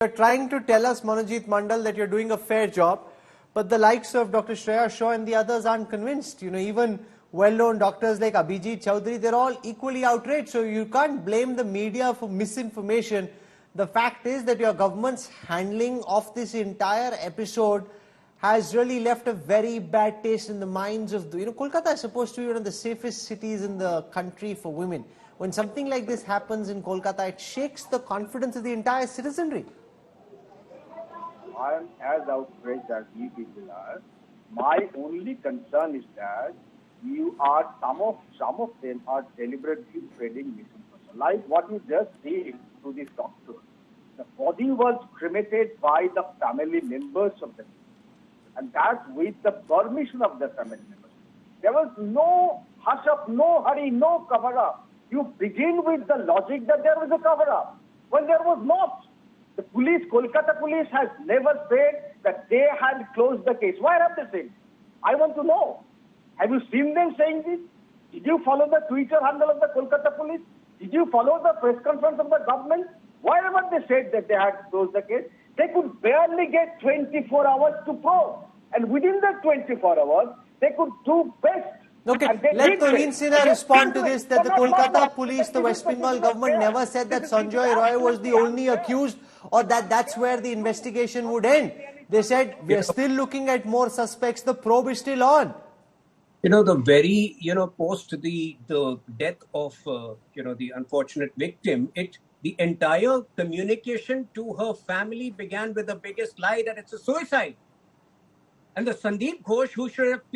You're trying to tell us, Manojit Mandal, that you're doing a fair job, but the likes of Dr. Shreya Shah and the others aren't convinced. You know, even well-known doctors like Abhijit Chaudhary, they're all equally outraged. So you can't blame the media for misinformation. The fact is that your government's handling of this entire episode has really left a very bad taste in the minds of the, Kolkata is supposed to be one of the safest cities in the country for women. When something like this happens in Kolkata, it shakes the confidence of the entire citizenry. I am as outraged as you people are. My only concern is that some of them are deliberately spreading misinformation. Like what you just did to this doctor. The body was cremated by the family members of the people, and that's with the permission of the family members. There was no hush up, no hurry, no cover up. You begin with the logic that there was a cover up when there was not. The police, Kolkata police, has never said that they had closed the case. Why have they said? I want to know. Have you seen them saying this? Did you follow the Twitter handle of the Kolkata police? Did you follow the press conference of the government? Why haven't they said that they had closed the case? They could barely get 24 hours to probe. And within that 24 hours, they could do best. Okay, let Praveen Sinha respond to this, that the Kolkata police, the West Bengal government never said that Sanjoy Roy was the only accused or that that's where the investigation would end. They said, we are still looking at more suspects, the probe is still on. The very, post the death of, the unfortunate victim, the entire communication to her family began with the biggest lie that it's a suicide. And the Sandeep Ghosh, who should have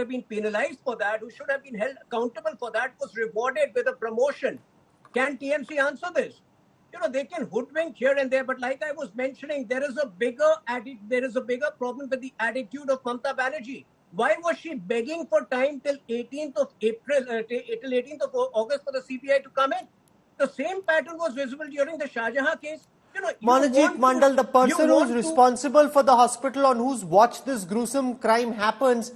been penalized for that, who should have been held accountable for that, was rewarded with a promotion. Can TMC answer this? They can hoodwink here and there, but like I was mentioning, there is a bigger problem with the attitude of Mamata Banerjee. Why was she begging for time till 18th of August for the CBI to come in? The same pattern was visible during the Shah Jahan case. Manojit Mandal, the person who's responsible for the hospital on whose watch this gruesome crime happens,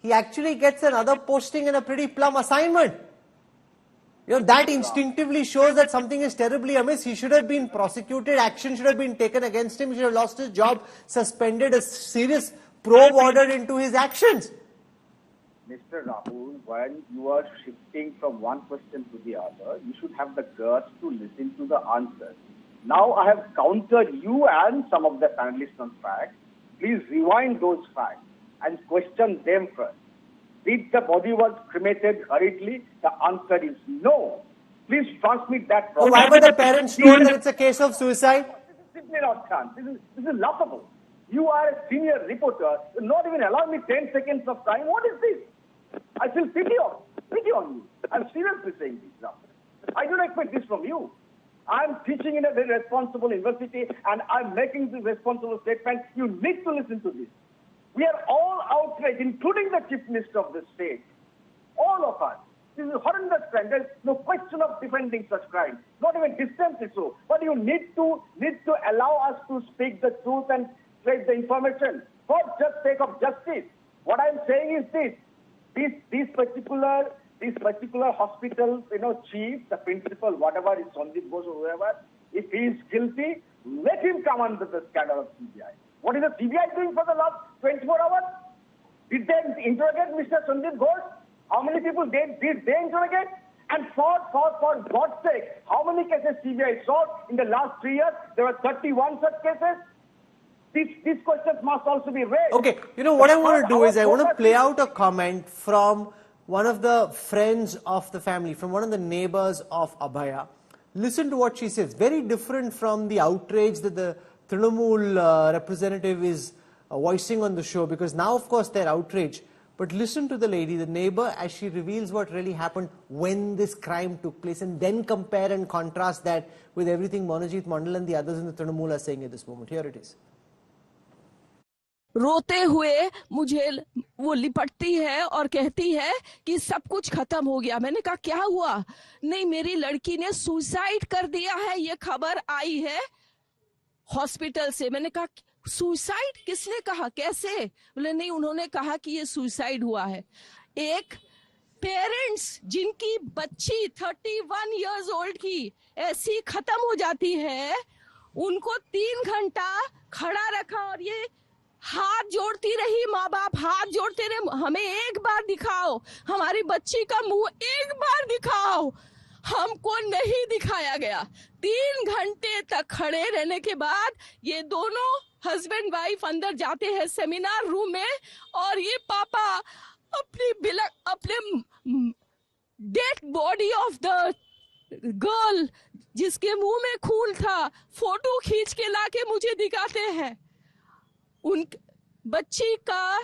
he actually gets another posting and a pretty plum assignment. That instinctively shows that something is terribly amiss. He should have been prosecuted, action should have been taken against him, he should have lost his job, suspended, a serious probe ordered into his actions. Mr. Rahul, when you are shifting from one question to the other, you should have the guts to listen to the answers. Now I have countered you and some of the panelists on facts. Please rewind those facts and question them first. Did the body was cremated hurriedly? The answer is no. Please transmit that. Why were the parents told that it's a case of suicide? This is simply not done. This is laughable. You are a senior reporter. You're not even allowing me 10 seconds of time. What is this? I feel pity on you. I'm seriously saying this now. I don't expect this from you. I'm teaching in a very responsible university and I'm making this responsible statement. You need to listen to this. We are all outraged, including the Chief Minister of the state. All of us. This is a horrendous crime. There's no question of defending such crimes. Not even distantly so. But you need to allow us to speak the truth and spread the information for just sake of justice. What I'm saying is this. This particular hospital, chief, the principal, whatever is Sandeep Ghosh or whoever, if he is guilty, let him come under the scanner of CBI. What is the CBI doing for the last 24 hours? Did they interrogate Mr. Sandeep Ghosh? How many people did they interrogate? And for God's sake, how many cases CBI solved in the last 3 years? There were 31 such cases. These questions must also be raised. Okay, what I want to do is I want to play out a comment from one of the friends of the family, from one of the neighbors of Abhaya. Listen to what she says. Very different from the outrage that the Trinamool representative is voicing on the show, because now, of course, they're outraged. But listen to the lady, the neighbor, as she reveals what really happened when this crime took place, and then compare and contrast that with everything Manojit Mandal and the others in the Trinamool are saying at this moment. Here it is. रोते हुए मुझे वो लिपटती है और कहती है कि सब कुछ खत्म हो गया। मैंने कहा क्या हुआ? नहीं, मेरी लड़की ने सुसाइड कर दिया है, ये खबर आई है हॉस्पिटल से। मैंने कहा सुसाइड किसने कहा, कैसे? बोले नहीं, उन्होंने कहा कि ये सुसाइड हुआ है। एक पेरेंट्स जिनकी बच्ची 31 इयर्स ओल्ड की ऐसी खत्म हो जाती है उनको 3 घंटा खड़ा रखा और ये हाथ जोड़ती रही, माँ बाप हाथ जोड़ते रहे, हमें एक बार दिखाओ, हमारी बच्ची का मुंह एक बार दिखाओ। हमको नहीं दिखाया गया। 3 घंटे तक खड़े रहने के बाद ये दोनों हस्बैंड वाइफ अंदर जाते हैं सेमिनार रूम में, और ये पापा अपने dead body of the girl जिसके मुंह में खून था फोटो खींच के लाके मुझे दिखाते हैं। उन बच्ची का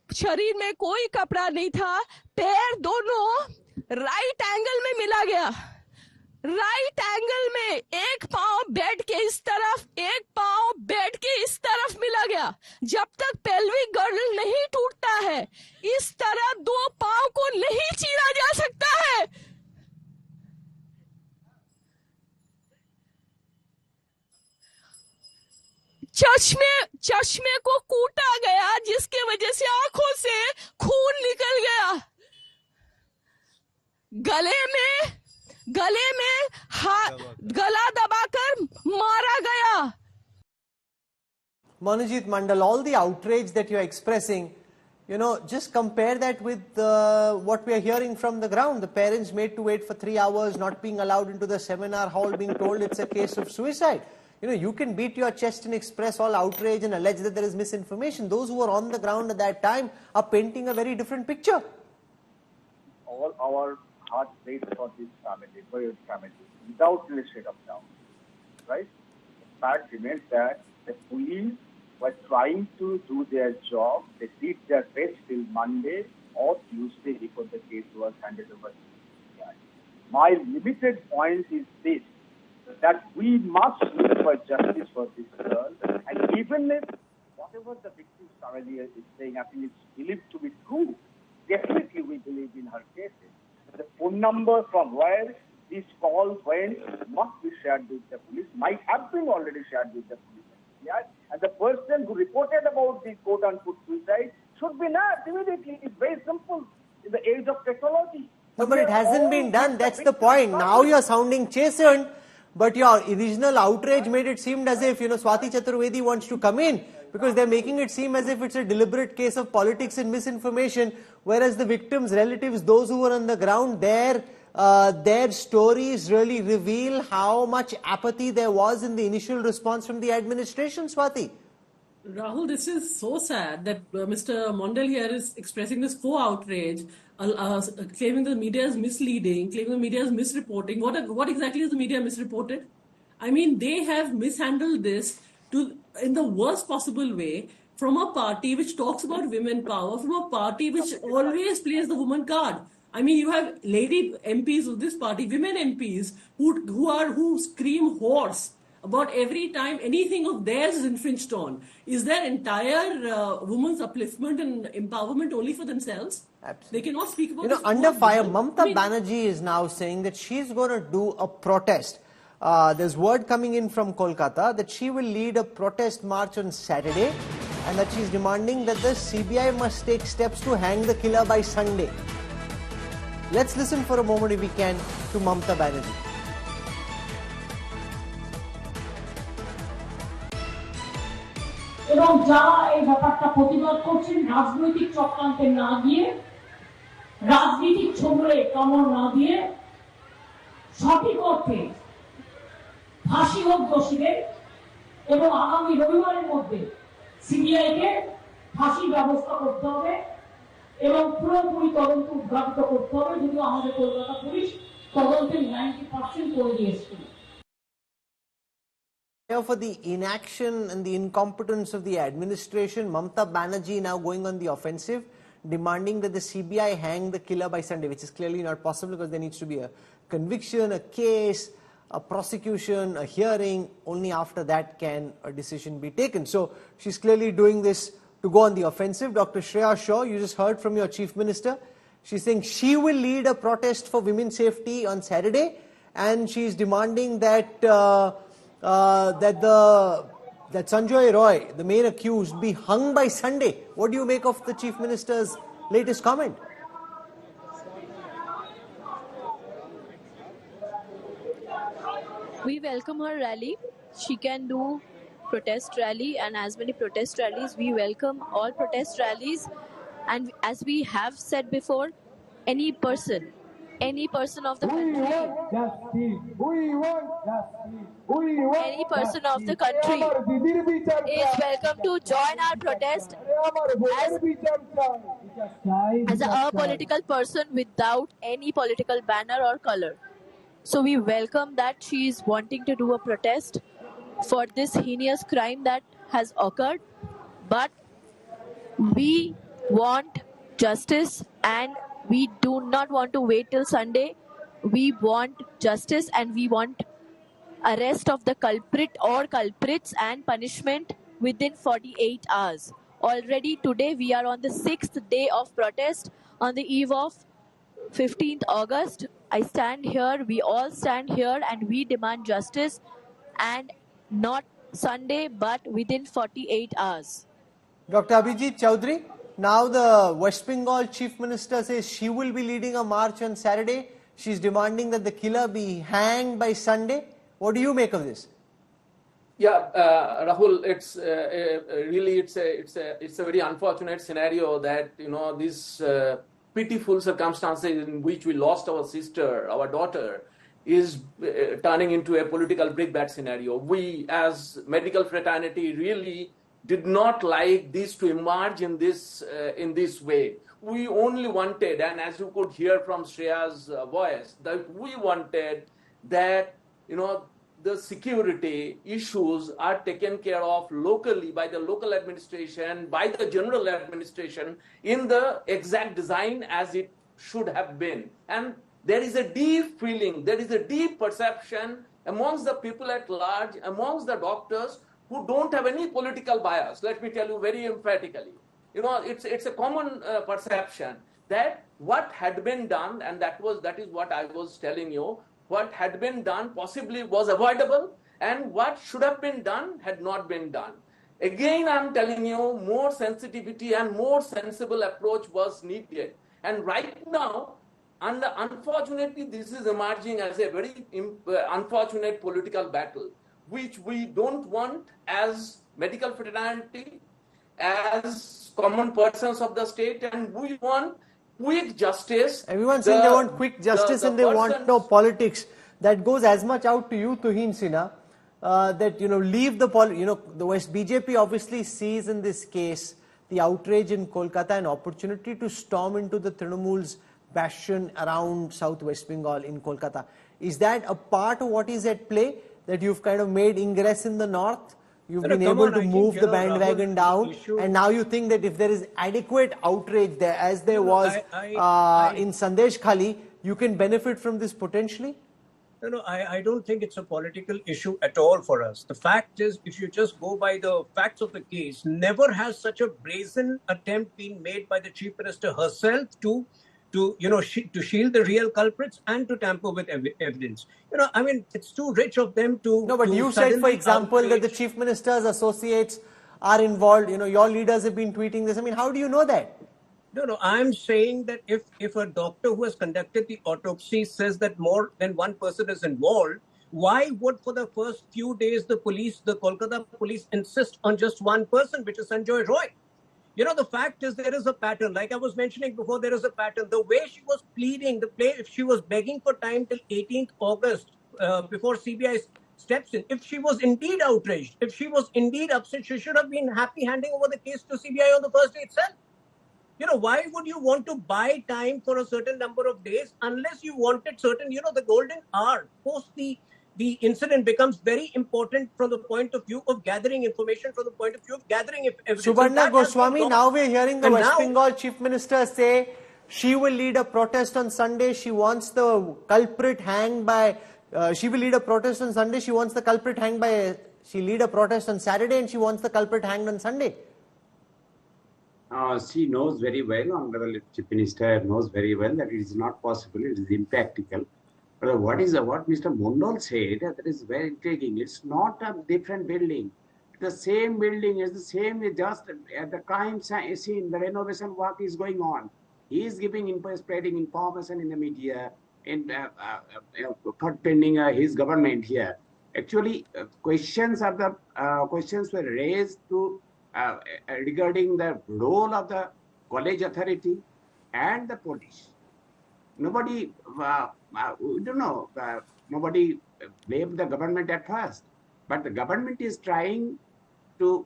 शरीर में कोई कपड़ा नहीं था, पैर दोनों राइट एंगल में मिला गया, राइट एंगल में, एक पांव बेड के इस तरफ, एक पांव बेड के इस तरफ मिला गया। जब तक पेल्विक गर्डल नहीं टूटता है, इस तरह 2 पांव को नहीं चीरा जा सकता है। चश्मे को कूटा गया, जिसके वजह से आंखों से खून निकल गया। गले में गला दबाकर मारा गया। Manojit Mandal, all the outrage that you're expressing, just compare that with what we are hearing from the ground. The parents made to wait for 3 hours, not being allowed into the seminar hall, being told it's a case of suicide. You can beat your chest and express all outrage and allege that there is misinformation. Those who were on the ground at that time are painting a very different picture. All our heart breaks for this family, for your family, without any shade of doubt. Right? The fact remains that the police were trying to do their job. They did their best till Monday or Tuesday before the case was handed over to the CBI. My limited point is this, that we must look for justice for this girl, and even if whatever the victim's family is saying, I think it's believed to be true, definitely we believe in her cases. The phone number from where these calls went must be shared with the police, might have been already shared with the police. Yeah? And the person who reported about the quote-unquote suicide should be nabbed immediately. It's very simple in the age of technology. No, but it hasn't been done. That's the point. Now you're sounding chastened, but your original outrage made it seem as if, Swati Chaturvedi wants to come in, because they're making it seem as if it's a deliberate case of politics and misinformation, whereas the victims' relatives, those who were on the ground, their stories really reveal how much apathy there was in the initial response from the administration, Swati. Rahul, this is so sad that Mr. Mondal here is expressing this outrage, claiming the media is misleading, claiming the media is misreporting. What exactly is the media misreported? I mean, they have mishandled this in the worst possible way, from a party which talks about women power, from a party which always plays the woman card. I mean, you have lady MPs of this party, women MPs, who scream hoarse about every time anything of theirs is infringed on. Is their entire women's upliftment and empowerment only for themselves? Absolutely. They cannot speak about this. Under fire, Mamata Banerjee is now saying that she's going to do a protest. There's word coming in from Kolkata that she will lead a protest march on Saturday, and that she's demanding that the CBI must take steps to hang the killer by Sunday. Let's listen for a moment, if we can, to Mamata Banerjee. এবং যারা এই ব্যাপারটা প্রতিবাদ করছেন, রাজনৈতিক চক্রান্তে না গিয়ে, রাজনীতিক ছোবলে কামড় না দিয়ে, সঠিক অর্থে ফাঁসি হোক দোষীদের, এবং আগামী রবিবারের মধ্যে সিবিআই কে ফাঁসির ব্যবস্থা করতে হবে এবং পুরোপুরি তদন্ত উদ্ঘাটিত করতে হবে। যদিও আমাদের কলকাতা পুলিশ তদন্তের 90% করে দিয়েছে। For the inaction and the incompetence of the administration, Mamata Banerjee now going on the offensive, demanding that the CBI hang the killer by Sunday, which is clearly not possible because there needs to be a conviction, a case, a prosecution, a hearing. Only after that can a decision be taken. So she's clearly doing this to go on the offensive. Dr. Shreya Shah, you just heard from your Chief Minister. She's saying she will lead a protest for women's safety on Saturday, and she's demanding that that Sanjoy Roy, the main accused, be hung by Sunday. What do you make of the Chief Minister's latest comment? We welcome her rally. She can do protest rally and as many protest rallies. We welcome all protest rallies. And as we have said before, any person of the country, any person of the country is welcome to join our protest as a political person without any political banner or color. So we welcome that she is wanting to do a protest for this heinous crime that has occurred. But we want justice and we do not want to wait till Sunday. We want justice and we want arrest of the culprit or culprits and punishment within 48 hours. Already today we are on the 6th day of protest on the eve of 15th August. I stand here, we all stand here and we demand justice and not Sunday but within 48 hours. Dr. Abhijit Chaudhary, now the West Bengal Chief Minister says she will be leading a march on Saturday. She's demanding that the killer be hanged by Sunday. What do you make of this? Yeah, Rahul, it's really it's a very unfortunate scenario that these pitiful circumstances in which we lost our sister, our daughter, is turning into a political brickbat scenario. We, as medical fraternity, really did not like this to emerge in this way. We only wanted, and as you could hear from Shreya's voice, that we wanted that the security issues are taken care of locally by the local administration, by the general administration in the exact design as it should have been. And there is a deep feeling, there is a deep perception amongst the people at large, amongst the doctors who don't have any political bias. Let me tell you very emphatically. It's a common perception that what had been done, and that is what I was telling you, what had been done possibly was avoidable, and what should have been done had not been done. Again, I'm telling you, more sensitivity and more sensible approach was needed. And right now, unfortunately, this is emerging as a very unfortunate political battle, which we don't want as medical fraternity, as common persons of the state, and we want quick justice. Everyone's saying they want quick justice and they want no politics. That goes as much out to you, Tuhin Sinha, that leave the the West BJP obviously sees in this case the outrage in Kolkata an opportunity to storm into the Trinamool's bastion around South West Bengal in Kolkata. Is that a part of what is at play, that you've kind of made ingress in the north? You've been able to move the bandwagon down, and now you think that if there is adequate outrage there, as there was in Sandesh Khali, you can benefit from this potentially? No, I don't think it's a political issue at all for us. The fact is, if you just go by the facts of the case, never has such a brazen attempt been made by the Chief Minister herself to shield the real culprits and to tamper with evidence. I mean, it's too rich of them to... No, but you said, for example, that the Chief Minister's associates are involved. Your leaders have been tweeting this. I mean, how do you know that? No, I'm saying that if a doctor who has conducted the autopsy says that more than one person is involved, why would for the first few days the Kolkata police insist on just one person, which is Sanjoy Roy? The fact is there is a pattern. Like I was mentioning before, there is a pattern. The way she was pleading, if she was begging for time till 18th August before CBI steps in, if she was indeed outraged, if she was indeed upset, she should have been happy handing over the case to CBI on the first day itself. Why would you want to buy time for a certain number of days unless you wanted certain, the golden hour post the incident becomes very important from the point of view of gathering information, from the point of view of gathering evidence. Subarna Goswami, now we're hearing the West Bengal Chief Minister say she will lead a protest on Sunday. She wants the culprit hanged by... she will lead a protest on Sunday. She wants the culprit hanged by... She'll lead a protest on Saturday and she wants the culprit hanged on Sunday. She knows very well, Honorable Chief Minister knows very well that it is not possible, it is impractical. But what Mr. Mondal said, that is very intriguing. It's not a different building. The same building is the same, just at the crime scene, the renovation work is going on. He is spreading information in the media, and pending his government here. Actually, questions were raised to regarding the role of the college authority and the police. Nobody, we don't know, nobody blamed the government at first, but the government is trying to,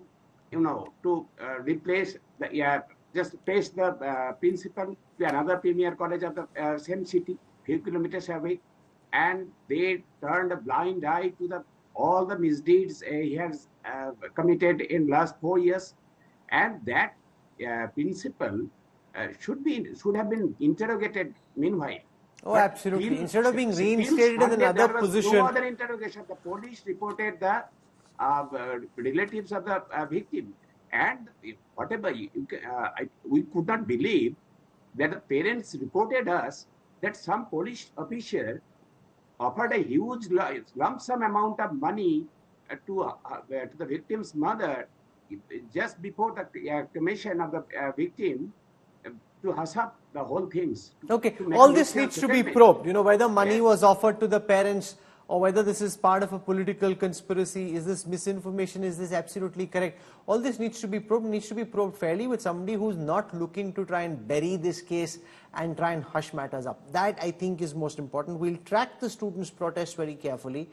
replace the, just place the principal to another premier college of the same city, few kilometers away, and they turned a blind eye to all the misdeeds he has committed in last 4 years, and that principal should have been interrogated meanwhile. Oh, But absolutely. Instead of being till reinstated in Sunday, another there was position. no other interrogation. The police reported the relatives of the victim, and whatever we could not believe that the parents reported us that some police officer offered a huge lump sum amount of money to the victim's mother just before the cremation of the victim to hush up the whole things. Okay, all this needs to be probed, whether money Yes. was offered to the parents or whether this is part of a political conspiracy. Is this misinformation? Is this absolutely correct? All this needs to be probed fairly with somebody who's not looking to try and bury this case and try and hush matters up. That, I think, is most important. We'll track the students' protest very carefully.